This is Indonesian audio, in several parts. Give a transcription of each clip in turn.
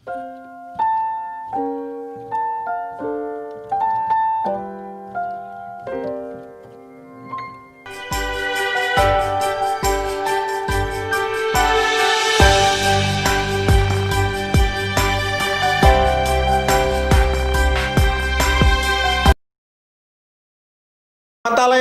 Allah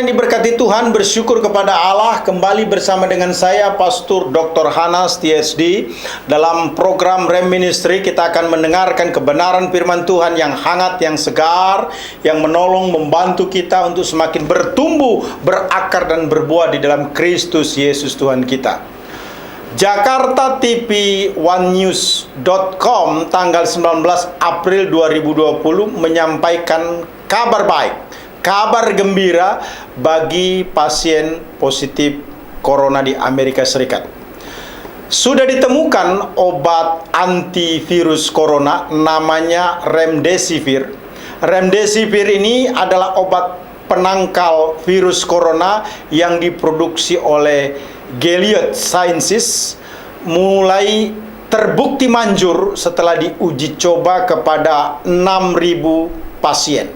yang diberkati Tuhan, bersyukur kepada Allah kembali bersama dengan saya Pastor Dr. Hanas TSD. Dalam program Rem Ministry kita akan mendengarkan kebenaran firman Tuhan yang hangat, yang segar, yang menolong, membantu kita untuk semakin bertumbuh, berakar dan berbuah di dalam Kristus Yesus Tuhan kita. Jakarta TV OneNews.com tanggal 19 April 2020 menyampaikan kabar baik, kabar gembira bagi pasien positif corona di Amerika Serikat. Sudah ditemukan obat antivirus corona namanya Remdesivir. Remdesivir ini adalah obat penangkal virus corona yang diproduksi oleh Gilead Sciences, mulai terbukti manjur setelah diuji coba kepada 6.000 pasien.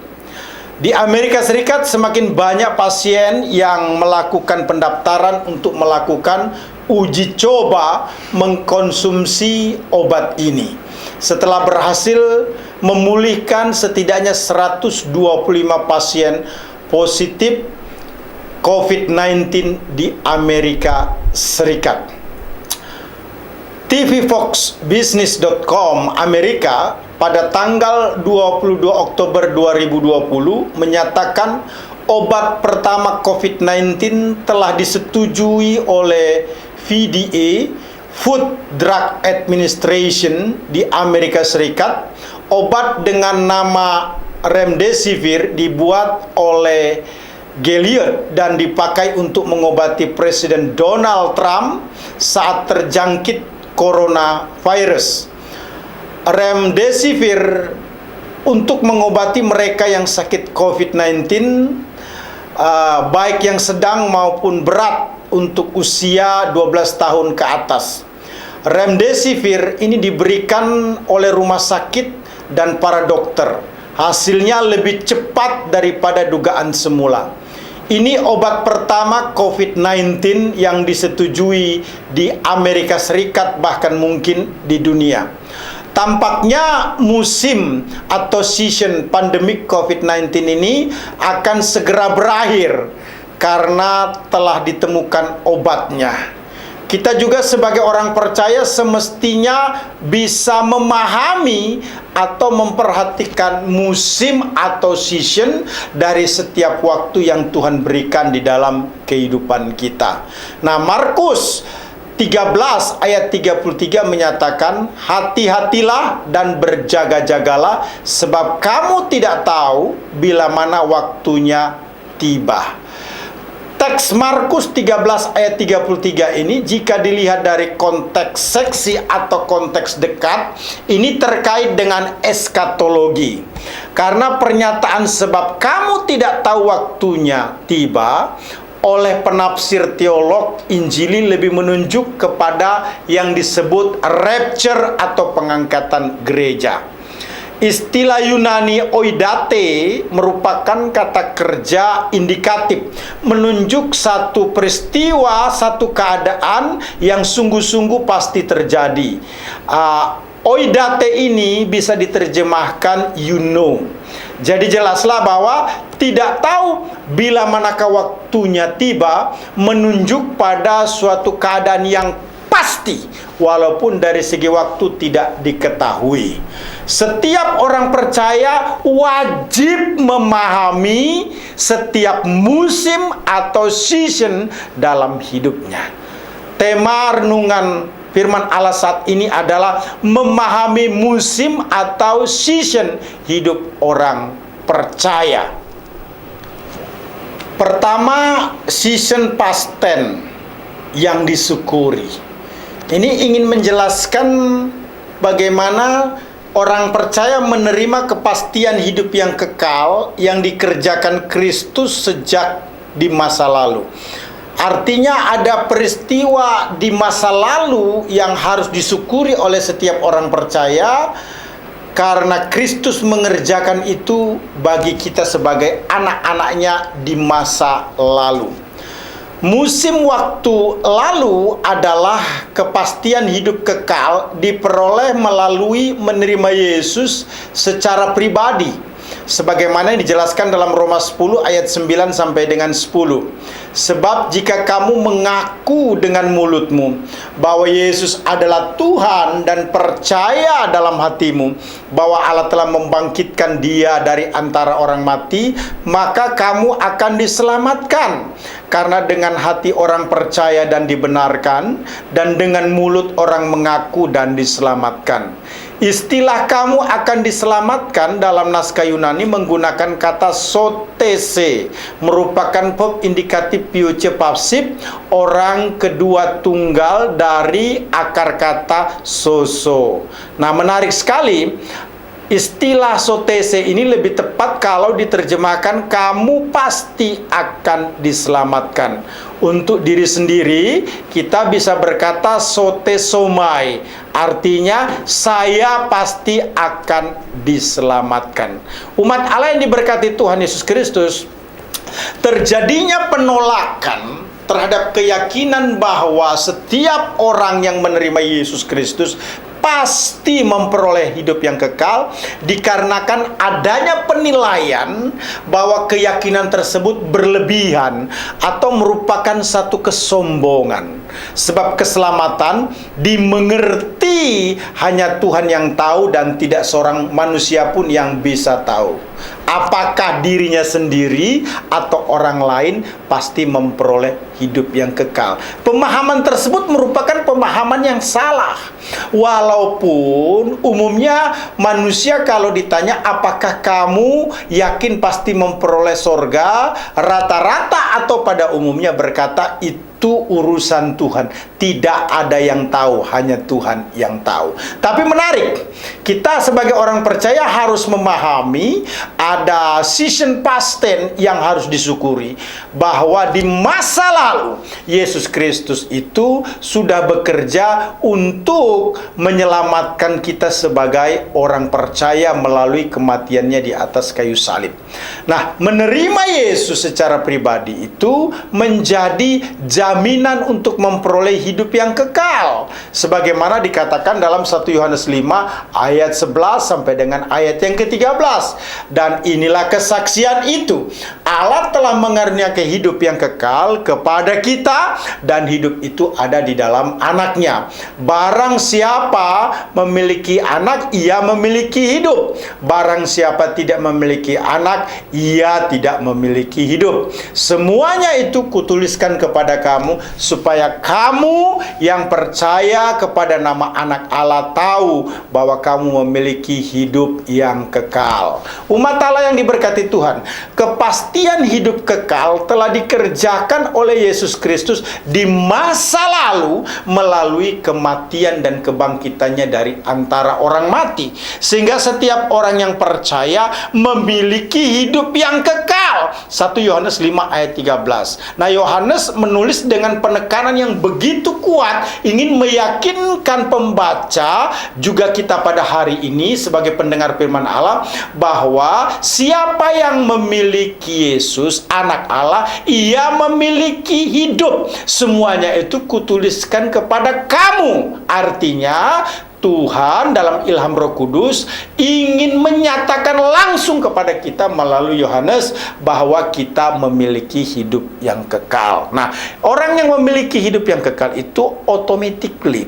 Di Amerika Serikat semakin banyak pasien yang melakukan pendaftaran untuk melakukan uji coba mengkonsumsi obat ini. Setelah berhasil memulihkan setidaknya 125 pasien positif COVID-19 di Amerika Serikat. tvfoxbusiness.com Amerika pada tanggal 22 Oktober 2020 menyatakan obat pertama COVID-19 telah disetujui oleh FDA, Food Drug Administration di Amerika Serikat. Obat dengan nama Remdesivir dibuat oleh Gilead dan dipakai untuk mengobati Presiden Donald Trump saat terjangkit coronavirus. Remdesivir untuk mengobati mereka yang sakit COVID-19, baik yang sedang maupun berat untuk usia 12 tahun ke atas. Remdesivir ini diberikan oleh rumah sakit dan para dokter. Hasilnya lebih cepat daripada dugaan semula. Ini obat pertama COVID-19 yang disetujui di Amerika Serikat, bahkan mungkin di dunia. Tampaknya musim atau season pandemik COVID-19 ini akan segera berakhir karena telah ditemukan obatnya. Kita juga sebagai orang percaya semestinya bisa memahami atau memperhatikan musim atau season dari setiap waktu yang Tuhan berikan di dalam kehidupan kita. Nah, Markus 13 ayat 33 menyatakan, hati-hatilah dan berjaga-jagalah sebab kamu tidak tahu bila mana waktunya tiba. Teks Markus 13 ayat 33 ini jika dilihat dari konteks seksi atau konteks dekat, ini terkait dengan eskatologi. Karena pernyataan sebab kamu tidak tahu waktunya tiba, oleh penafsir teolog Injili lebih menunjuk kepada yang disebut rapture atau pengangkatan gereja. Istilah Yunani oidate merupakan kata kerja indikatif, menunjuk satu peristiwa, satu keadaan yang sungguh-sungguh pasti terjadi. Oidate ini bisa diterjemahkan you know. Jadi jelaslah bahwa tidak tahu bila manakah waktunya tiba menunjuk pada suatu keadaan yang pasti, walaupun dari segi waktu tidak diketahui. Setiap orang percaya wajib memahami setiap musim atau season dalam hidupnya. Tema renungan firman Allah saat ini adalah memahami musim atau season hidup orang percaya. Pertama, season past tense yang disyukuri. Ini ingin menjelaskan bagaimana orang percaya menerima kepastian hidup yang kekal yang dikerjakan Kristus sejak di masa lalu. Artinya ada peristiwa di masa lalu yang harus disyukuri oleh setiap orang percaya, karena Kristus mengerjakan itu bagi kita sebagai anak-anaknya di masa lalu. Musim waktu lalu adalah kepastian hidup kekal diperoleh melalui menerima Yesus secara pribadi, sebagaimana yang dijelaskan dalam Roma 10 ayat 9 sampai dengan 10. Sebab jika kamu mengaku dengan mulutmu bahwa Yesus adalah Tuhan dan percaya dalam hatimu bahwa Allah telah membangkitkan Dia dari antara orang mati, maka kamu akan diselamatkan. Karena dengan hati orang percaya dan dibenarkan, dan dengan mulut orang mengaku dan diselamatkan. Istilah kamu akan diselamatkan dalam naskah Yunani menggunakan kata sotese, merupakan verb indikatif future passive, orang kedua tunggal dari akar kata soso. Nah, menarik sekali. Istilah sotese ini lebih tepat kalau diterjemahkan kamu pasti akan diselamatkan. Untuk diri sendiri kita bisa berkata sotesomai, artinya saya pasti akan diselamatkan. Umat Allah yang diberkati Tuhan Yesus Kristus, terjadinya penolakan terhadap keyakinan bahwa setiap orang yang menerima Yesus Kristus pasti memperoleh hidup yang kekal, dikarenakan adanya penilaian bahwa keyakinan tersebut berlebihan atau merupakan satu kesombongan. Sebab keselamatan dimengerti hanya Tuhan yang tahu, dan tidak seorang manusia pun yang bisa tahu. Apakah dirinya sendiri atau orang lain pasti memperoleh hidup yang kekal. Pemahaman tersebut merupakan pemahaman yang salah. Walaupun umumnya manusia kalau ditanya apakah kamu yakin pasti memperoleh sorga, rata-rata atau pada umumnya berkata itu urusan Tuhan. Tidak ada yang tahu, hanya Tuhan yang tahu. Tapi menarik, kita sebagai orang percaya harus memahami ada season past tense yang harus disyukuri, bahwa di masa lalu Yesus Kristus itu sudah bekerja untuk menyelamatkan kita sebagai orang percaya melalui kematiannya di atas kayu salib. Nah, menerima Yesus secara pribadi itu menjadi jaminan untuk memperoleh hidup yang kekal, sebagaimana dikatakan dalam 1 Yohanes 5 ayat 11 sampai dengan ayat yang ke-13. Dan inilah kesaksian itu, Allah telah mengaruniakan hidup yang kekal kepada kita, dan hidup itu ada di dalam Anaknya. Barang siapa memiliki anak, ia memiliki hidup. Barang siapa tidak memiliki anak, ia tidak memiliki hidup. Semuanya itu kutuliskan kepada kamu, supaya kamu yang percaya kepada nama Anak Allah tahu bahwa kamu memiliki hidup yang kekal. Umat Allah yang diberkati Tuhan, kepastian hidup kekal telah dikerjakan oleh Yesus Kristus di masa lalu melalui kematian dan kebangkitannya dari antara orang mati, sehingga setiap orang yang percaya memiliki hidup yang kekal. 1 Yohanes 5 ayat 13. Nah, Yohanes menulis dengan penekanan yang begitu kuat, ingin meyakinkan pembaca, juga kita pada hari ini sebagai pendengar firman Allah, bahwa siapa yang memiliki Yesus, Anak Allah, ia memiliki hidup. Semuanya itu kutuliskan kepada kamu. Artinya Tuhan dalam ilham Roh Kudus ingin menyatakan langsung kepada kita melalui Yohanes bahwa kita memiliki hidup yang kekal. Nah, orang yang memiliki hidup yang kekal itu automatically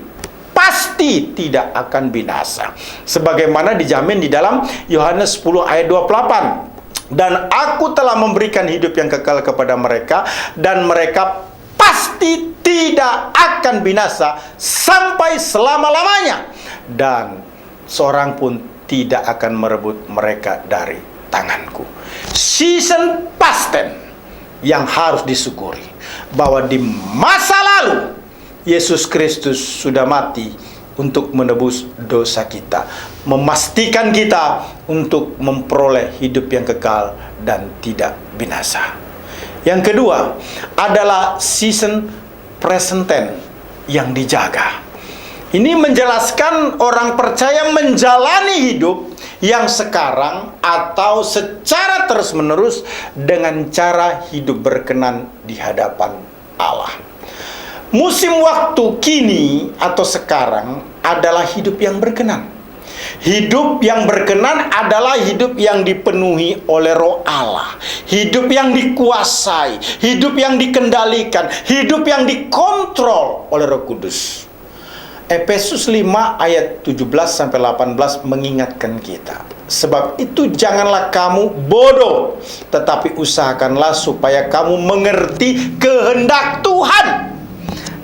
pasti tidak akan binasa, sebagaimana dijamin di dalam Yohanes 10 ayat 28. Dan aku telah memberikan hidup yang kekal kepada mereka, dan mereka pasti tidak akan binasa sampai selama-lamanya, dan seorang pun tidak akan merebut mereka dari tanganku. Season past tense yang harus disyukuri, bahwa di masa lalu Yesus Kristus sudah mati untuk menebus dosa kita, memastikan kita untuk memperoleh hidup yang kekal dan tidak binasa. Yang kedua adalah season present tense yang dijaga. Ini menjelaskan orang percaya menjalani hidup yang sekarang atau secara terus-menerus dengan cara hidup berkenan di hadapan Allah. Musim waktu kini atau sekarang adalah hidup yang berkenan. Hidup yang berkenan adalah hidup yang dipenuhi oleh Roh Allah, hidup yang dikuasai, hidup yang dikendalikan, hidup yang dikontrol oleh Roh Kudus. Efesus 5 ayat 17-18 mengingatkan kita. Sebab itu janganlah kamu bodoh, tetapi usahakanlah supaya kamu mengerti kehendak Tuhan.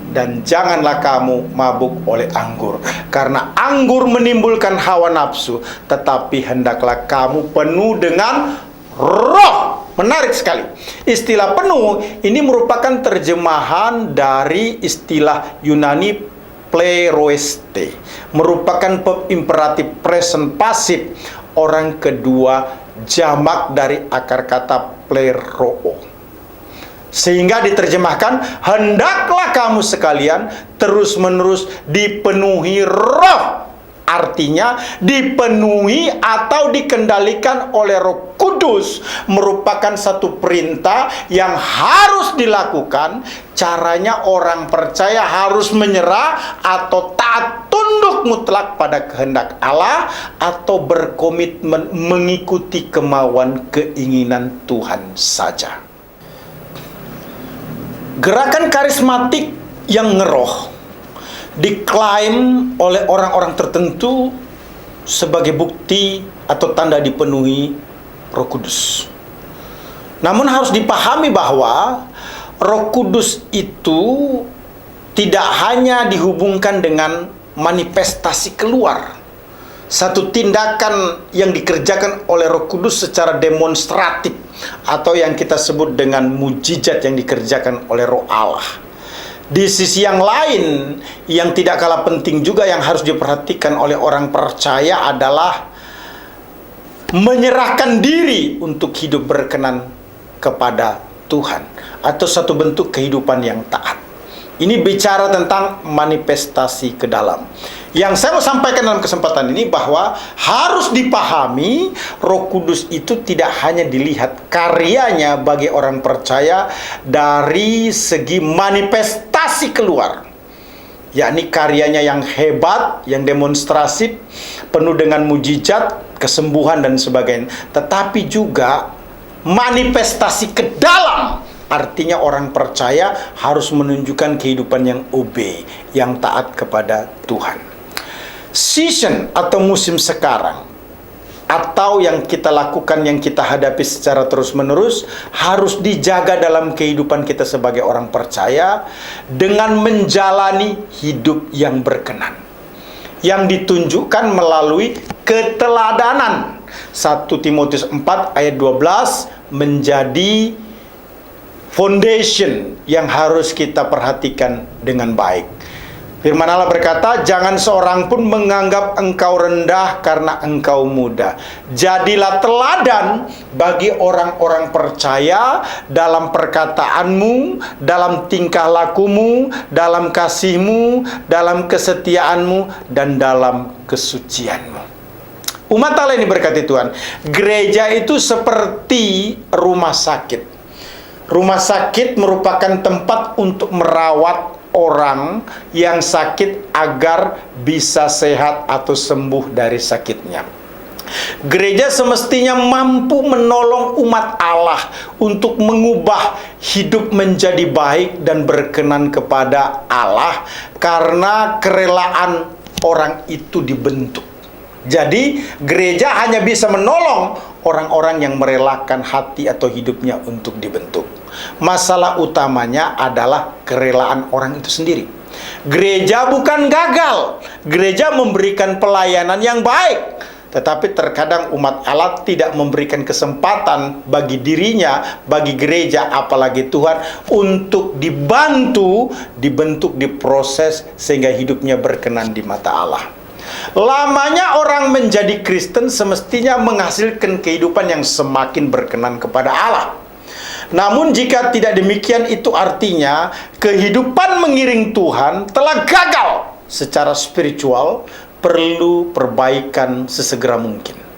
Dan janganlah kamu mabuk oleh anggur, karena anggur menimbulkan hawa nafsu, tetapi hendaklah kamu penuh dengan roh. Menarik sekali. Istilah penuh ini merupakan terjemahan dari istilah Yunani pleroeste, merupakan imperatif present pasif orang kedua jamak dari akar kata pleroo, sehingga diterjemahkan hendaklah kamu sekalian terus-menerus dipenuhi roh. Artinya dipenuhi atau dikendalikan oleh Roh Kudus merupakan satu perintah yang harus dilakukan. Caranya orang percaya harus menyerah atau taat tunduk mutlak pada kehendak Allah, atau berkomitmen mengikuti kemauan keinginan Tuhan saja. Gerakan karismatik yang ngeroh diklaim oleh orang-orang tertentu sebagai bukti atau tanda dipenuhi Roh Kudus. Namun harus dipahami bahwa Roh Kudus itu tidak hanya dihubungkan dengan manifestasi keluar, satu tindakan yang dikerjakan oleh Roh Kudus secara demonstratif, atau yang kita sebut dengan mujizat yang dikerjakan oleh Roh Allah. Di sisi yang lain, yang tidak kalah penting juga yang harus diperhatikan oleh orang percaya adalah menyerahkan diri untuk hidup berkenan kepada Tuhan, atau satu bentuk kehidupan yang taat. Ini bicara tentang manifestasi ke dalam. Yang saya mau sampaikan dalam kesempatan ini bahwa harus dipahami Roh Kudus itu tidak hanya dilihat karyanya bagi orang percaya dari segi manifestasi keluar, yakni karyanya yang hebat, yang demonstrasif, penuh dengan mujizat, kesembuhan dan sebagainya, tetapi juga manifestasi ke dalam. Artinya orang percaya harus menunjukkan kehidupan yang obey, yang taat kepada Tuhan. Season atau musim sekarang, atau yang kita lakukan, yang kita hadapi secara terus-menerus, harus dijaga dalam kehidupan kita sebagai orang percaya dengan menjalani hidup yang berkenan, yang ditunjukkan melalui keteladanan. 1 Timotius 4 ayat 12 menjadi foundation yang harus kita perhatikan dengan baik. Firman Allah berkata, jangan seorang pun menganggap engkau rendah karena engkau muda. Jadilah teladan bagi orang-orang percaya dalam perkataanmu, dalam tingkah lakumu, dalam kasihmu, dalam kesetiaanmu, dan dalam kesucianmu. Umat Allah ini berkati Tuhan, gereja itu seperti rumah sakit. Rumah sakit merupakan tempat untuk merawat orang yang sakit agar bisa sehat atau sembuh dari sakitnya. Gereja semestinya mampu menolong umat Allah untuk mengubah hidup menjadi baik dan berkenan kepada Allah, karena kerelaan orang itu dibentuk. Jadi gereja hanya bisa menolong orang-orang yang merelakan hati atau hidupnya untuk dibentuk. Masalah utamanya adalah kerelaan orang itu sendiri. Gereja bukan gagal. Gereja memberikan pelayanan yang baik. Tetapi terkadang umat Allah tidak memberikan kesempatan bagi dirinya, bagi gereja, apalagi Tuhan, untuk dibentuk, diproses sehingga hidupnya berkenan di mata Allah. Lamanya orang menjadi Kristen semestinya menghasilkan kehidupan yang semakin berkenan kepada Allah. Namun jika tidak demikian, itu artinya kehidupan mengiring Tuhan telah gagal secara spiritual, perlu perbaikan sesegera mungkin.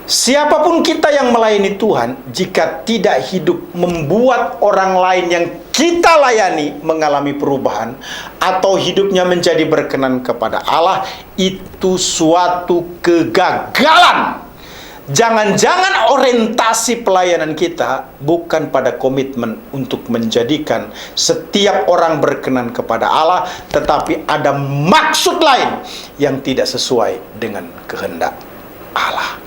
Siapapun kita yang melayani Tuhan, jika tidak hidup membuat orang lain yang kita layani mengalami perubahan, atau hidupnya menjadi berkenan kepada Allah, itu suatu kegagalan. Jangan-jangan orientasi pelayanan kita bukan pada komitmen untuk menjadikan setiap orang berkenan kepada Allah, tetapi ada maksud lain yang tidak sesuai dengan kehendak Allah.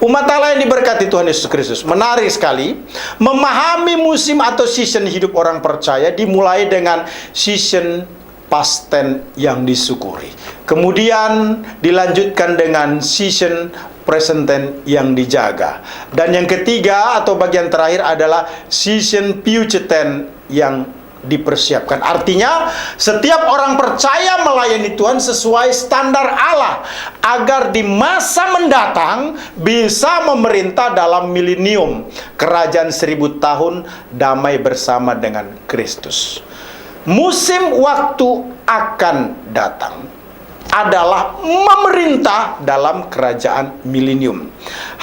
Umat Allah yang diberkati Tuhan Yesus Kristus, menarik sekali memahami musim atau season hidup orang percaya dimulai dengan season past tense yang disyukuri. Kemudian dilanjutkan dengan season present tense yang dijaga. Dan yang ketiga atau bagian terakhir adalah season future tense yang dipersiapkan. Artinya setiap orang percaya melayani Tuhan sesuai standar Allah, agar di masa mendatang bisa memerintah dalam milenium, kerajaan 1000 tahun damai bersama dengan Kristus. Musim waktu akan datang adalah memerintah dalam kerajaan milenium.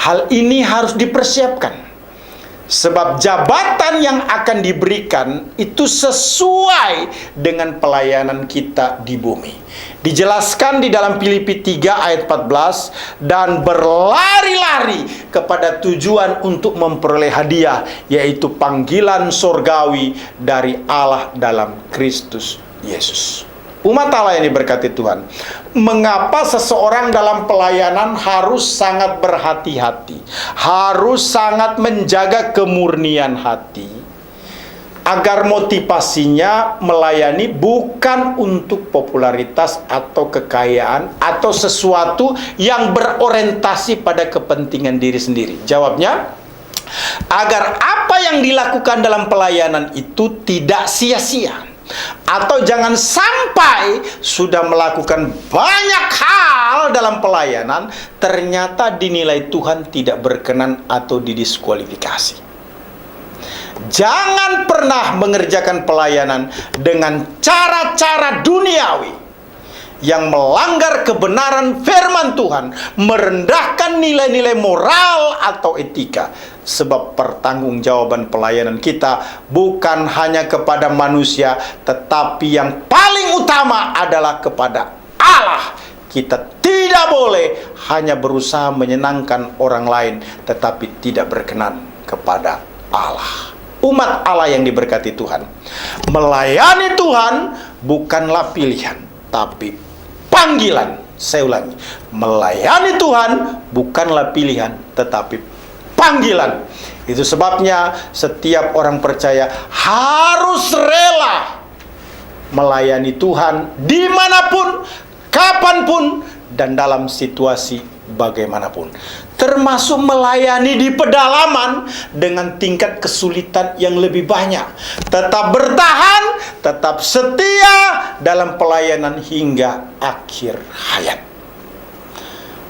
Hal ini harus dipersiapkan, sebab jabatan yang akan diberikan itu sesuai dengan pelayanan kita di bumi. Dijelaskan di dalam Filipi 3 ayat 14, dan berlari-lari kepada tujuan untuk memperoleh hadiah, yaitu panggilan surgawi dari Allah dalam Kristus Yesus. Umat Allah yang diberkati Tuhan, mengapa seseorang dalam pelayanan harus sangat berhati-hati, harus sangat menjaga kemurnian hati, agar motivasinya melayani bukan untuk popularitas atau kekayaan atau sesuatu yang berorientasi pada kepentingan diri sendiri? Jawabnya, agar apa yang dilakukan dalam pelayanan itu tidak sia-sia, atau jangan sampai sudah melakukan banyak hal dalam pelayanan, ternyata dinilai Tuhan tidak berkenan atau didiskualifikasi. Jangan pernah mengerjakan pelayanan dengan cara-cara duniawi yang melanggar kebenaran firman Tuhan, merendahkan nilai-nilai moral atau etika. Sebab pertanggungjawaban pelayanan kita bukan hanya kepada manusia, tetapi yang paling utama adalah kepada Allah. Kita tidak boleh hanya berusaha menyenangkan orang lain, tetapi tidak berkenan kepada Allah. Umat Allah yang diberkati Tuhan, melayani Tuhan bukanlah pilihan, tapi panggilan. Saya ulangi, melayani Tuhan bukanlah pilihan, tetapi panggilan. Itu sebabnya setiap orang percaya harus rela melayani Tuhan dimanapun, kapanpun, dan dalam situasi bagaimanapun, termasuk melayani di pedalaman dengan tingkat kesulitan yang lebih banyak. Tetap bertahan, tetap setia dalam pelayanan hingga akhir hayat.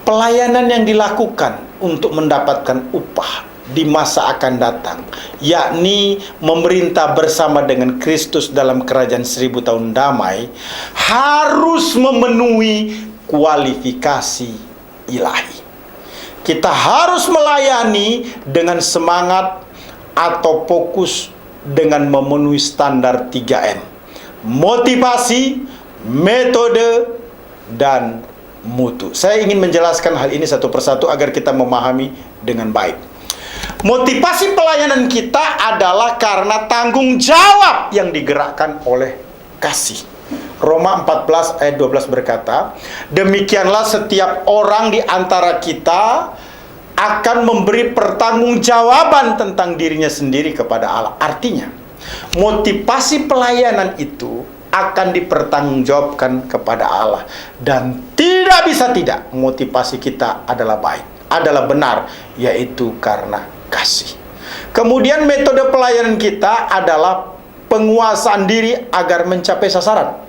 Pelayanan yang dilakukan untuk mendapatkan upah di masa akan datang, yakni memerintah bersama dengan Kristus dalam kerajaan 1000 tahun damai, harus memenuhi kualifikasi ilahi. Kita harus melayani dengan semangat atau fokus dengan memenuhi standar 3M: motivasi, metode, dan mutu. Saya ingin menjelaskan hal ini satu persatu agar kita memahami dengan baik. Motivasi pelayanan kita adalah karena tanggung jawab yang digerakkan oleh kasih. Roma 14 ayat 12 berkata, demikianlah setiap orang di antara kita akan memberi pertanggungjawaban tentang dirinya sendiri kepada Allah. Artinya, motivasi pelayanan itu akan dipertanggungjawabkan kepada Allah, dan tidak bisa tidak motivasi kita adalah baik, adalah benar, yaitu karena kasih. Kemudian metode pelayanan kita adalah penguasaan diri agar mencapai sasaran.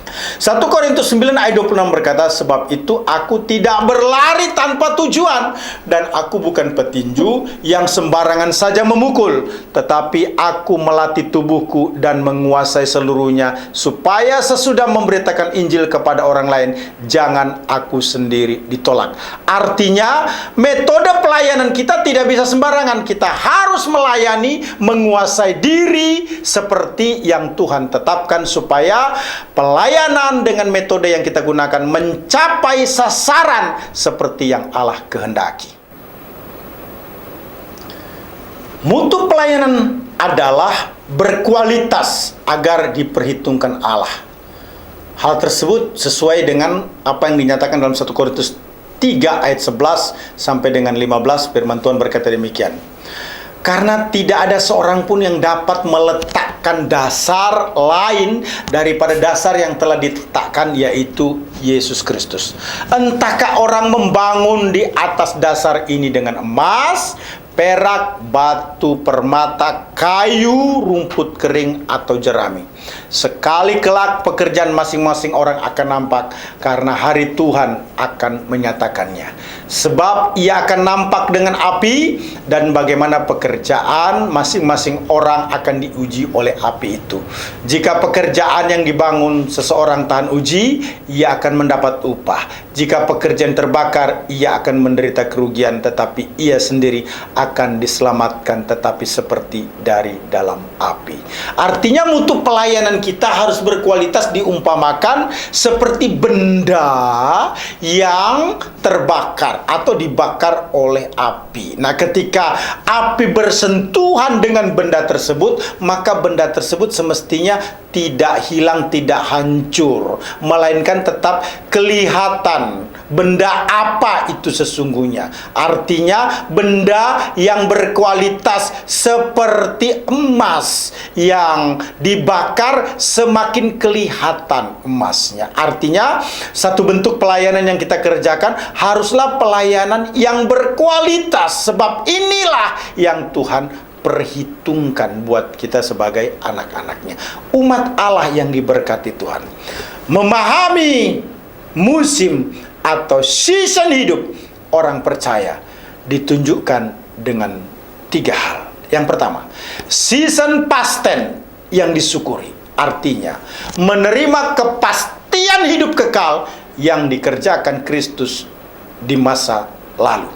1 Korintus 9 ayat 26 berkata, sebab itu aku tidak berlari tanpa tujuan, dan aku bukan petinju yang sembarangan saja memukul, tetapi aku melatih tubuhku dan menguasai seluruhnya, supaya sesudah memberitakan Injil kepada orang lain, jangan aku sendiri ditolak. Artinya, metode pelayanan kita tidak bisa sembarangan. Kita harus melayani, menguasai diri seperti yang Tuhan tetapkan, supaya pelayanan dengan metode yang kita gunakan mencapai sasaran seperti yang Allah kehendaki. Mutu pelayanan adalah berkualitas agar diperhitungkan Allah. Hal tersebut sesuai dengan apa yang dinyatakan dalam 1 Korintus 3 ayat 11 sampai dengan 15. Firman Tuhan berkata demikian. Karena tidak ada seorang pun yang dapat meletakkan dasar lain daripada dasar yang telah diletakkan, yaitu Yesus Kristus. Entahkah orang membangun di atas dasar ini dengan emas, perak, batu, permata, kayu, rumput kering, atau jerami. Sekali kelak pekerjaan masing-masing orang akan nampak, karena hari Tuhan akan menyatakannya. Sebab ia akan nampak dengan api, dan bagaimana pekerjaan masing-masing orang akan diuji oleh api itu. Jika pekerjaan yang dibangun seseorang tahan uji, ia akan mendapat upah. Jika pekerjaan terbakar, ia akan menderita kerugian, tetapi ia sendiri akan diselamatkan, tetapi seperti dari dalam api. Artinya mutu pelayanan kita harus berkualitas, diumpamakan seperti benda yang terbakar atau dibakar oleh api. Nah, ketika api bersentuhan dengan benda tersebut, maka benda tersebut semestinya tidak hilang, tidak hancur, melainkan tetap kelihatan benda apa itu sesungguhnya. Artinya benda yang berkualitas seperti emas yang dibakar, semakin kelihatan emasnya. Artinya satu bentuk pelayanan yang kita kerjakan haruslah pelayanan yang berkualitas, sebab inilah yang Tuhan perhitungkan buat kita sebagai anak-anaknya, umat Allah yang diberkati Tuhan. Memahami musim atau season hidup orang percaya ditunjukkan dengan 3 hal. Yang pertama, season past tense yang disyukuri, artinya menerima kepastian hidup kekal yang dikerjakan Kristus di masa lalu.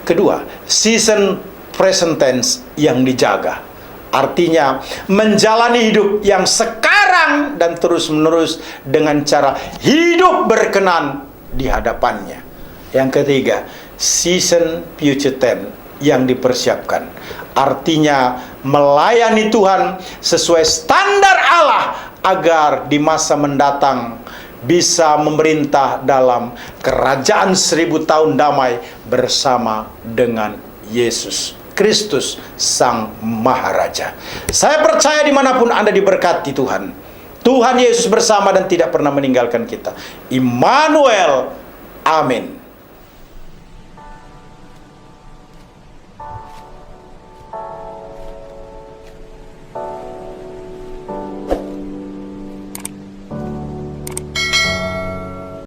Kedua, season present tense yang dijaga, artinya menjalani hidup yang sekarang dan terus-menerus dengan cara hidup berkenan di hadapannya. Yang ketiga, season future tense yang dipersiapkan, artinya melayani Tuhan sesuai standar Allah agar di masa mendatang bisa memerintah dalam kerajaan 1000 tahun damai bersama dengan Yesus Kristus Sang Maharaja. Saya percaya dimanapun Anda diberkati Tuhan, Tuhan Yesus bersama dan tidak pernah meninggalkan kita. Immanuel. Amin.